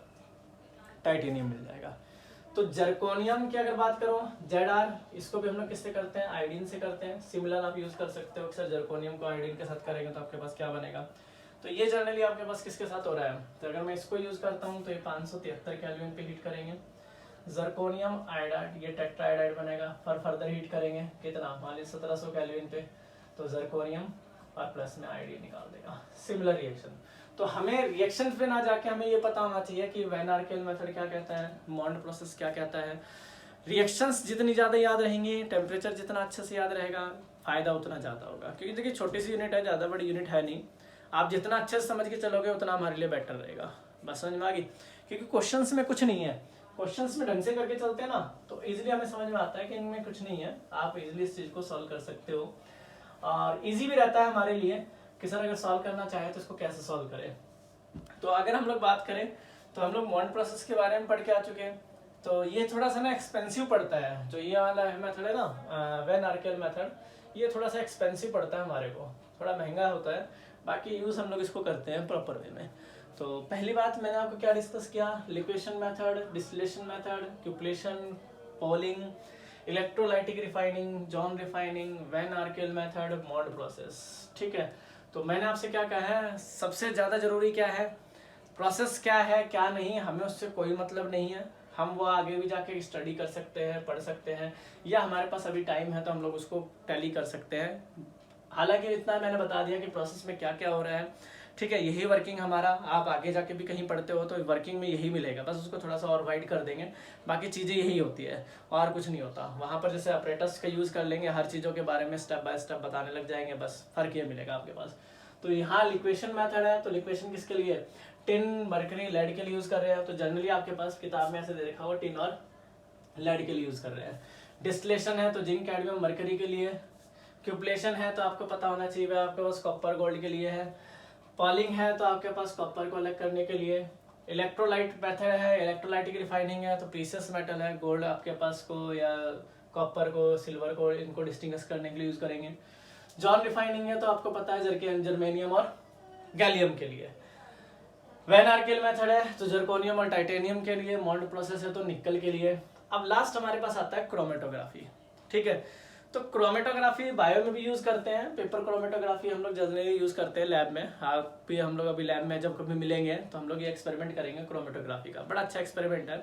टाइटेनियम मिल जाएगा। तो जर्कोनियम की अगर बात करो ZR, इसको भी हम लोग किससे करते हैं, आयोडीन से करते हैं। सिमिलर आप यूज कर सकते हो, सर जर्कोनियम को आयोडीन के साथ करेंगे तो आपके पास क्या बनेगा, तो ये जनरली आपके पास किसके साथ हो रहा है, तो अगर मैं इसको यूज करता हूँ तो ये 573 केल्विन पे हीट करेंगे, जर्कोनियम आयोडाइड, ये टेट्रा आयोडाइड बनेगा, पर फर्दर हीट करेंगे कितना, मान लीजिए 1700 केल्विन पे, तो जर्कोनियम और प्लस में आयोडीन निकाल देगा। Similar reaction. तो हमें रिएक्शन पे ना जाके हमें ये पता होना चाहिए कि वैन आर्केल मेथड क्या कहता है, मॉन्ड प्रोसेस क्या कहता है। रिएक्शंस जितनी ज़्यादा याद रहेंगी, टेम्परेचर जितना अच्छे से याद रहेगा, फायदा उतना ज़्यादा होगा, क्योंकि देखिए छोटी सी यूनिट है, ज़्यादा बड़ी यूनिट है नहीं, आप जितना अच्छे से समझ के चलोगे उतना हमारे लिए बेटर रहेगा। बस समझ में आ गई, क्योंकि क्वेश्चंस में कुछ नहीं है, क्वेश्चंस में ढंग से करके चलते हैं ना तो इजीली हमें समझ में आता है कि इनमें कुछ नहीं है, आप इजीली इस चीज़ को सॉल्व कर सकते हो, और इजी भी रहता है हमारे लिए कि सर अगर सॉल्व करना चाहे तो इसको कैसे सॉल्व करें। तो अगर हम लोग बात करें तो हम लोग मॉन्ड प्रोसेस के बारे में पढ़ के आ चुके हैं, तो ये थोड़ा सा ना एक्सपेंसिव पड़ता है, जो ये वाला मेथड है ना वैन आर्केल मेथड, ये थोड़ा सा एक्सपेंसिव पड़ता है हमारे को, थोड़ा महंगा होता है, बाकी यूज़ हम लोग इसको करते हैं प्रॉपर वे में। तो पहली बात मैंने आपको क्या डिस्कस किया, liquation method, distillation method, cupellation, poling, electrolytic refining, zone refining, van Arkel method, Mond process, ठीक है। तो मैंने आपसे क्या कहा है, सबसे ज़्यादा जरूरी क्या है, प्रोसेस क्या है क्या नहीं, हमें उससे कोई मतलब नहीं है, हम वो आगे भी जाके स्टडी कर सकते हैं, पढ़ सकते हैं, या हमारे पास अभी टाइम है तो हम लोग उसको टैली कर सकते हैं। हालांकि इतना मैंने बता दिया कि प्रोसेस में क्या क्या हो रहा है, ठीक है। यही वर्किंग हमारा, आप आगे जाके भी कहीं पढ़ते हो तो वर्किंग में यही मिलेगा, बस उसको थोड़ा सा और वाइड कर देंगे, बाकी चीज़ें यही होती है और कुछ नहीं होता। वहाँ पर जैसे ऑपरेटर्स का यूज़ कर लेंगे, हर चीज़ों के बारे में स्टेप बाय स्टेप बताने लग जाएंगे, बस फर्क ये मिलेगा आपके पास। तो यहाँ लिक्वेशन मेथड है, तो लिक्वेशन किसके लिए, टिन, मरकरी, लेड के लिए यूज़ कर रहे हैं, तो जनरली आपके पास किताब में ऐसे दे रखा हुआ टिन और लेड के लिए यूज़ कर रहे हैं। डिस्टिलेशन है तो जिंक, कैडमियम, मरकरी के लिए। क्यूपलेशन है तो आपको पता होना चाहिए वह आपके पास कॉपर गोल्ड के लिए है। पॉलिंग है तो आपके पास कॉपर को अलग करने के लिए। इलेक्ट्रोलाइट मेथड है, इलेक्ट्रोलाइटिक रिफाइनिंग है तो प्रीशियस मेटल है, गोल्ड आपके पास को या कॉपर को, सिल्वर को, इनको डिस्टिंग्विश करने के लिए यूज़ करेंगे। जॉन रिफाइनिंग है तो आपको पता है जर्मेनियम और गैलियम के लिए। वैन आर्केल मेथड है तो जर्कोनियम और टाइटेनियम के लिए। मॉन्ड प्रोसेस है तो निकल के लिए। अब लास्ट हमारे पास आता है क्रोमेटोग्राफी, ठीक है। तो क्रोमेटोग्राफी बायो में भी यूज़ करते हैं, पेपर क्रोमेटोग्राफी हम लोग जनरली यूज़ करते हैं लैब में। आप भी हम लोग अभी लैब में जब कभी मिलेंगे तो हम लोग ये एक्सपेरिमेंट करेंगे क्रोमेटोग्राफी का। बड़ा अच्छा एक्सपेरिमेंट है,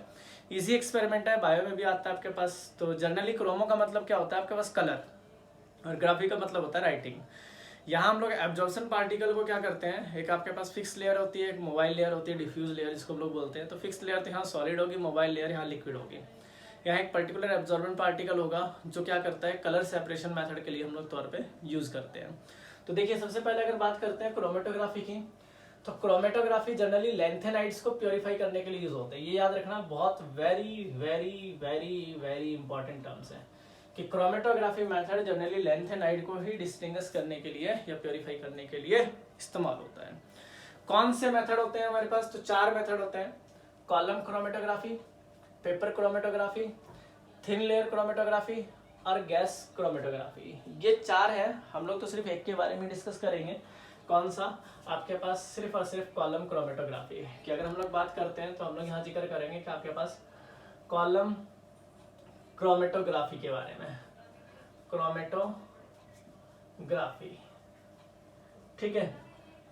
इजी एक्सपेरिमेंट है, बायो में भी आता है आपके पास। तो जनरली क्रोमो का मतलब क्या होता है आपके पास कलर, और ग्राफी का मतलब होता है राइटिंग। यहाँ हम लोग एब्जॉर्प्शन पार्टिकल को क्या करते हैं, एक आपके पास फिक्स लेयर होती है, एक मोबाइल लेयर होती है, डिफ्यूज लेयर जिसको हम लोग बोलते हैं। तो फिक्स लेयर तो यहाँ सॉलिड होगी, मोबाइल लेयर यहाँ लिक्विड होगी। यहाँ एक पर्टिकुलर एब्जॉर्बेंट पार्टिकल होगा जो क्या करता है, कलर सेपरेशन मेथड के लिए हम लोग तौर पे यूज करते हैं। तो देखिए सबसे पहले अगर बात करते हैं क्रोमेटोग्राफी की, तो क्रोमेटोग्राफी जनरली लैंथेनाइड्स को प्योरीफाई करने के लिए यूज होता है। ये याद रखना, बहुत very very very very important terms है कि क्रोमेटोग्राफी मेथड जनरली लैंथेनाइड को ही डिस्टिंग्विश करने के लिए या प्योरीफाई करने के लिए इस्तेमाल होता है। कौन से मेथड होते हैं हमारे पास, तो 4 मेथड होते हैं। Column chromatography, paper chromatography, thin layer chromatography और गैस क्रोमेटोग्राफी। ये 4 है। हम लोग तो सिर्फ एक के बारे में डिस्कस करेंगे। कौन सा, आपके पास सिर्फ और सिर्फ कॉलम क्रोमेटोग्राफी की अगर हम लोग बात करते हैं तो हम लोग यहाँ जिक्र करेंगे कि आपके पास कॉलम क्रोमेटोग्राफी के बारे में, क्रोमेटोग्राफी, ठीक है।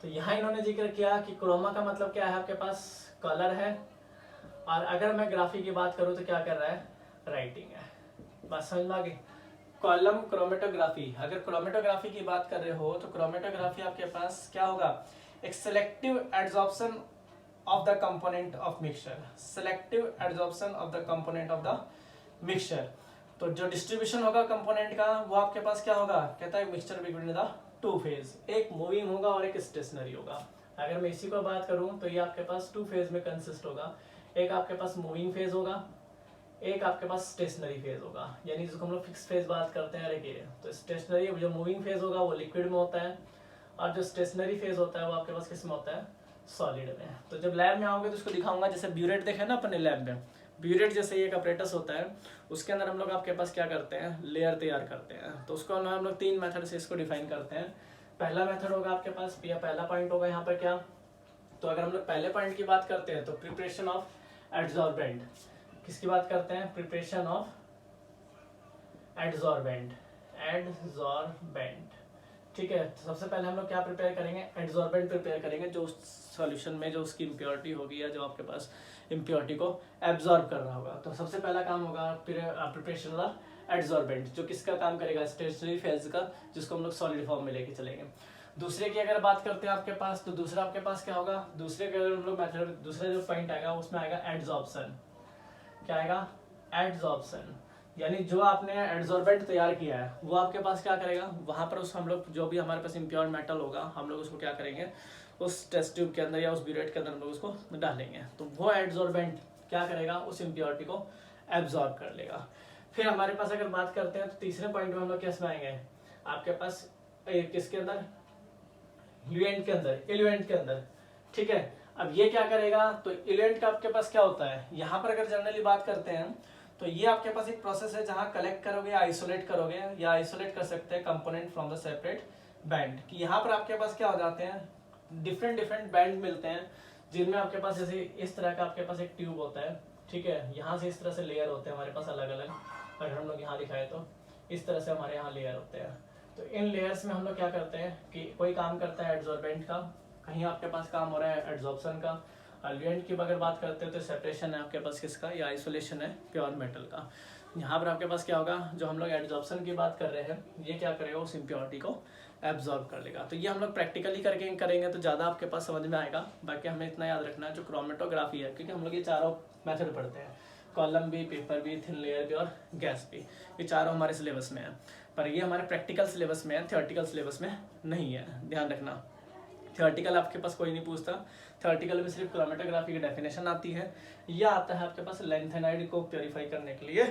तो यहाँ इन्होंने जिक्र किया कि क्रोमा का मतलब क्या है, आपके पास कलर है, और अगर मैं ग्राफी की बात करूँ तो क्या कर रहा है, राइटिंग है। बात समझ में आ गई। कॉलम क्रोमेटोग्राफी, अगर क्रोमेटोग्राफी की बात कर रहे हो तो क्रोमेटोग्राफी आपके पास क्या होगा, एक selective adsorption of the component of mixture, selective adsorption of the component of the mixture. तो जो डिस्ट्रीब्यूशन होगा कंपोनेंट का वो आपके पास क्या होगा, कहता है मिक्सचर बिटवीन द 2 फेज, एक मूविंग होगा और एक स्टेशनरी होगा। अगर मैं इसी को बात करूं तो ये आपके पास 2 फेज में कंसिस्ट होगा, एक आपके पास मूविंग फेज होगा, एक आपके पास स्टेशनरी फेज होगा, यानी जिसको हम लोग फिक्स फेज बात करते हैं। अरे तो स्टेशनरी जो मूविंग फेज होगा वो लिक्विड में होता है, और जो स्टेशनरी फेज होता है वो आपके पास किस में होता है, सॉलिड में। तो जब लैब में आओगे तो उसको दिखाऊंगा, जैसे ब्यूरेट देखे ना अपने लैब में, ब्यूरेट जैसे एक अपरेटस होता है, उसके अंदर हम लोग आपके पास क्या करते हैं, लेयर तैयार करते हैं। तो उसको हम लोग 3 मेथड से इसको डिफाइन करते हैं। पहला मेथड होगा आपके पास, या पहला पॉइंट होगा यहाँ पर क्या, तो अगर हम लोग पहले पॉइंट की बात करते हैं तो प्रिपरेशन ऑफ एड्सॉर्बेंट, किसकी बात करते हैं, प्रिपरेशन ऑफ एड्सॉर्बेंट, ठीक है। तो सबसे पहले हम लोग क्या प्रिपेयर करेंगे, एड्सॉर्बेंट प्रिपेयर करेंगे, जो सॉल्यूशन में जो उसकी इम्प्योरिटी होगी या जो आपके पास इम्प्योरिटी को एब्जॉर्ब कर रहा होगा। तो सबसे पहला काम होगा प्रिपरेशन ऑफ एड्सॉर्बेंट, जो किसका काम करेगा, स्टेशनरी फेज का, जिसको हम लोग सॉलिड फॉर्म में लेके चलेंगे। दूसरे की अगर बात करते हैं आपके पास, तो दूसरा आपके पास क्या होगा, दूसरे के अगर हम लोग मेथड, दूसरा जो पॉइंट आएगा उसमें आएगा एड्सॉर्प्शन। क्या आएगा, एड्सॉर्प्शन, यानी जो आपने एड्सॉर्बेंट तैयार किया है वो आपके पास क्या करेगा, वहां पर उस हम लोग जो भी हमारे पास इम्प्योर मेटल होगा हम लोग उसको क्या करेंगे, उस टेस्ट ट्यूब के अंदर या उस ब्यूरेट के अंदर हम लोग उसको डालेंगे। तो वो एड्सॉर्बेंट क्या करेगा, उस इम्प्योरिटी को एब्जॉर्ब कर लेगा। फिर हमारे पास अगर बात करते हैं तो तीसरे पॉइंट में हम लोग किस में आएंगे, आपके पास किसके अंदर, इल्यूएंट के अंदर, इल्यूएंट के अंदर, ठीक है। अब ये क्या करेगा, तो इल्यूएंट का आपके पास क्या होता है, यहाँ पर अगर जनरली बात करते हैं तो ये आपके पास एक प्रोसेस है जहाँ कलेक्ट करोगे, आइसोलेट करोगे, या आइसोलेट कर सकते हैं component from the separate band. कि यहाँ पर आपके पास क्या हो जाते हैं, डिफरेंट डिफरेंट बैंड मिलते हैं, जिनमें आपके पास जैसे इस तरह का आपके पास एक ट्यूब होता है, ठीक है। यहाँ से इस तरह से लेयर होते हैं हमारे पास अलग अलग, अगर हम लोग यहाँ दिखाए तो इस तरह से हमारे यहाँ लेयर होते हैं। तो इन लेयर्स में हम लोग क्या करते हैं कि कोई काम करता है एड्सॉर्बेंट का, कहीं आपके पास काम हो रहा है एड्सॉर्प्शन का, इल्यूएंट की अगर बात करते हैं तो सेपरेशन है आपके पास किसका, या आइसोलेशन है प्योर मेटल का। यहाँ पर आपके पास क्या होगा, जो हम लोग एड्सॉर्प्शन की बात कर रहे हैं ये क्या करेगा, उस इम्प्योरिटी को एब्जॉर्ब कर लेगा। तो ये हम लोग प्रैक्टिकली करके करेंगे तो ज़्यादा आपके पास समझ में आएगा। बाकी हमें इतना याद रखना है जो क्रोमेटोग्राफी है, क्योंकि हम लोग ये चारों मेथड पढ़ते हैं, कॉलम भी, पेपर भी, थिन लेयर भी और गैस भी, ये चारों हमारे सिलेबस में है। पर ये हमारे प्रैक्टिकल सिलेबस में है, थियोरेटिकल सिलेबस में नहीं है, ध्यान रखना। थियोरेटिकल आपके पास कोई नहीं पूछता, थियोरेटिकल में सिर्फ क्रोमेटोग्राफी की डेफिनेशन आती है, या आता है आपके पास लैंथेनाइड को प्योरीफाई करने के लिए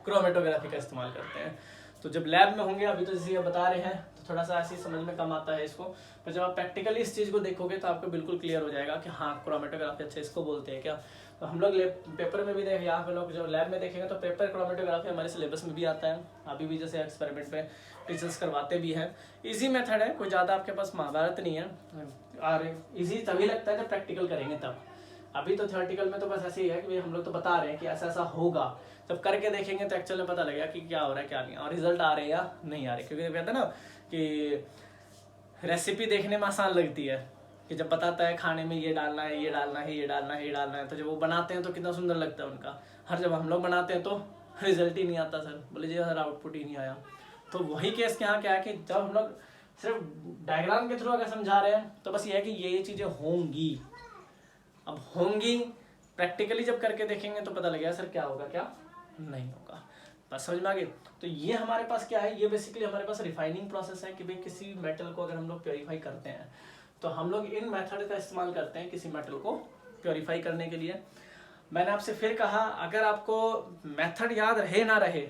क्रोमेटोग्राफी का इस्तेमाल करते हैं। तो जब लैब में होंगे, अभी तो जैसे ये बता रहे हैं तो थोड़ा सा ऐसे समझ में कम आता है इसको, पर जब आप प्रैक्टिकली इस चीज़ को देखोगे तो आपको बिल्कुल क्लियर हो जाएगा कि हाँ क्रोमेटोग्राफी अच्छा इसको बोलते हैं क्या। तो हम लोग पेपर में भी देखें, यहाँ पे लोग जब लैब में देखेंगे तो पेपर क्रोमेटोग्राफी हमारे सिलेबस में भी आता है, अभी भी जैसे एक्सपेरिमेंट पे टीचर्स करवाते भी हैं। इजी मेथड है, कोई ज़्यादा आपके पास महाभारत नहीं है, और इजी तभी लगता है जब प्रैक्टिकल करेंगे तब। अभी तो थियोरेटिकल में तो बस ऐसे ही है कि भाई हम लोग तो बता रहे हैं कि ऐसा ऐसा होगा, जब करके देखेंगे तो एक्चुअल में पता लगेगा कि क्या हो रहा है क्या नहीं, और रिजल्ट आ रहे हैं या नहीं आ रहे। क्योंकि कहते हैं ना कि रेसिपी देखने में आसान लगती है, कि जब बताता है खाने में ये डालना है, ये डालना है, ये डालना है, ये डालना है, तो जब वो बनाते हैं तो कितना सुंदर लगता है उनका। हर जब हम लोग बनाते हैं तो रिजल्ट ही नहीं आता सर, बोले जी सर आउटपुट ही नहीं आया। तो वही केस के यहाँ क्या है कि जब हम लोग सिर्फ डायग्राम के थ्रू अगर समझा रहे हैं तो बस ये है कि ये चीज़ें होंगी, अब होंगी, प्रैक्टिकली जब करके देखेंगे तो पता लगेगा सर क्या होगा क्या नहीं होगा। बस समझ में आ गई। तो ये हमारे पास क्या है, ये बेसिकली हमारे पास रिफाइनिंग प्रोसेस है कि भाई किसी मेटल को अगर हम लोग प्योरीफाई करते हैं तो हम लोग इन मेथड का इस्तेमाल करते हैं किसी मेटल को प्योरीफाई करने के लिए। मैंने आपसे फिर कहा, अगर आपको मेथड याद रहे ना रहे,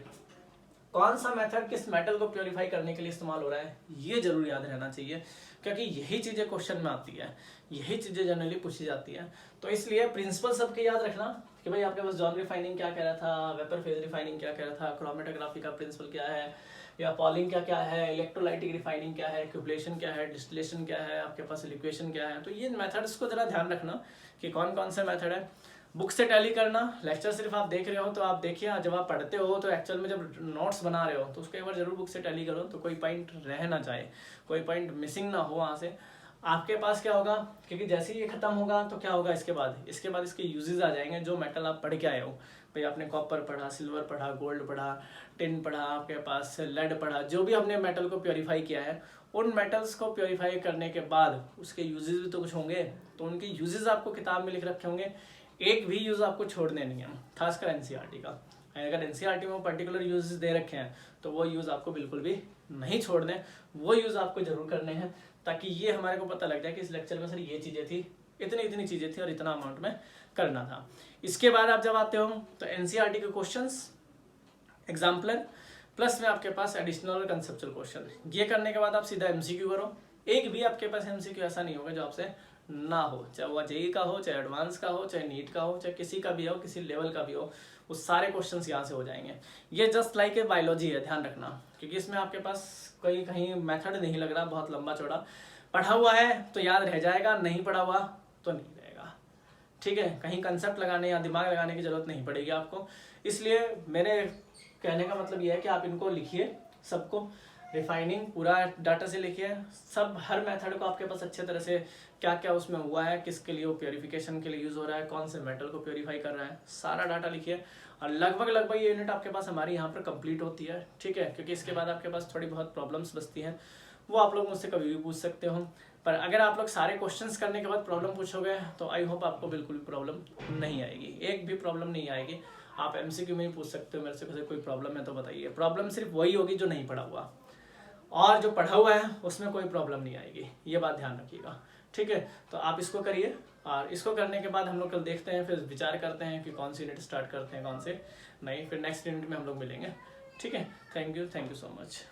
कौन सा मेथड किस मेटल को प्योरीफाई करने के लिए इस्तेमाल हो रहा है, ये जरूर याद रहना चाहिए, क्योंकि यही चीज़ें क्वेश्चन में आती है, यही चीज़ें जनरली पूछी जाती है। तो इसलिए प्रिंसिपल सबके याद रखना कि भाई आपके पास जॉन रिफाइनिंग क्या कह रहा था, वेपर फेज रिफाइनिंग क्या कह रहा था, क्रोमेटोग्राफी का प्रिंसिपल क्या है, या पॉलिंग क्या क्या है, इलेक्ट्रोलाइटिक रिफाइनिंग क्या है, क्यूबलेशन क्या है, डिस्टिलेशन क्या है, आपके पास लिक्वेशन क्या है। तो ये मेथड्स को जरा ध्यान रखना कि कौन कौन से मेथड है। बुक से टैली करना, लेक्चर सिर्फ आप देख रहे हो तो आप देखिए, जब आप पढ़ते हो तो एक्चुअल में जब नोट्स बना रहे हो तो उसको एक बार जरूर बुक से टैली करो, तो कोई पॉइंट रह ना जाए, कोई पॉइंट मिसिंग ना हो वहाँ से। आपके पास क्या होगा, क्योंकि जैसे ही ये खत्म होगा तो क्या होगा, इसके बाद इसके यूजेस आ जाएंगे जो मेटल आप पढ़ के आए हो। भाई आपने कॉपर पढ़ा, सिल्वर पढ़ा, गोल्ड पढ़ा, टिन पढ़ा, आपके पास लेड पढ़ा, जो भी हमने मेटल को प्योरीफाई किया है, उन मेटल्स को प्योरीफाई करने के बाद उसके यूजेस भी तो कुछ होंगे, तो उनके यूजेस आपको किताब में लिख रखे होंगे, एक भी यूज आपको छोड़ने नहीं है, खासकर एनसीईआरटी का। अगर एनसीईआरटी में वो पर्टिकुलर यूजेस दे रखे हैं तो वो यूज आपको बिल्कुल भी नहीं छोड़ने, वो यूज आपको जरूर करने हैं, ताकि ये हमारे को पता लग जाए कि इस लेक्चर में सर ये चीजें थी, इतनी इतनी चीजें थी और इतना अमाउंट में करना था। इसके बाद आप जब आते हो तो एनसीईआरटी के क्वेश्चंस, एग्जाम्पलर, प्लस में आपके पास एडिशनल और कंसेप्चुअल क्वेश्चन। ये करने के बाद आप सीधा एमसीक्यू करो। एक भी आपके पास एमसीक्यू ऐसा नहीं होगा जो आपसे ना हो, चाहे वो जेईई का हो, चाहे एडवांस का हो, चाहे नीट का हो, चाहे किसी का भी हो, किसी लेवल का भी हो, वो सारे क्वेश्चंस यहाँ से हो जाएंगे। ये जस्ट लाइक ए बायोलॉजी है, ध्यान रखना, क्योंकि इसमें आपके पास कोई कहीं मेथड नहीं लग रहा बहुत लंबा चौड़ा। पढ़ा हुआ है तो याद रह जाएगा, नहीं पढ़ा हुआ तो नहीं रहेगा, ठीक है। कहीं कंसेप्ट लगाने या दिमाग लगाने की जरूरत नहीं पड़ेगी आपको। इसलिए मेरे कहने का मतलब ये है कि आप इनको लिखिए, सबको रिफाइनिंग पूरा डाटा से लिखिए, सब हर मेथड को आपके पास अच्छे तरह से क्या क्या उसमें हुआ है, किसके लिए वो प्योरीफिकेशन के लिए यूज हो रहा है, कौन से मेटल को प्योरीफाई कर रहा है, सारा डाटा लिखिए। और लगभग ये यूनिट आपके पास हमारी यहाँ पर कंप्लीट होती है, ठीक है। क्योंकि इसके बाद आपके पास थोड़ी बहुत प्रॉब्लम्स बचती हैं, वो आप लोग मुझसे कभी भी पूछ सकते हो। पर अगर आप लोग सारे क्वेश्चंस करने के बाद प्रॉब्लम पूछोगे तो आई होप आपको बिल्कुल भी प्रॉब्लम नहीं आएगी, एक भी प्रॉब्लम नहीं आएगी। आप एमसीक्यू में ही पूछ सकते हो मेरे से, कोई प्रॉब्लम है तो बताइए। प्रॉब्लम सिर्फ वही होगी जो नहीं पढ़ा हुआ, और जो पढ़ा हुआ है उसमें कोई प्रॉब्लम नहीं आएगी, ये बात ध्यान रखिएगा, ठीक है। तो आप इसको करिए, और इसको करने के बाद हम लोग कल देखते हैं, फिर विचार करते हैं कि कौन सी यूनिट स्टार्ट करते हैं, कौन से नहीं, फिर नेक्स्ट यूनिट में हम लोग मिलेंगे, ठीक है। Thank you so much.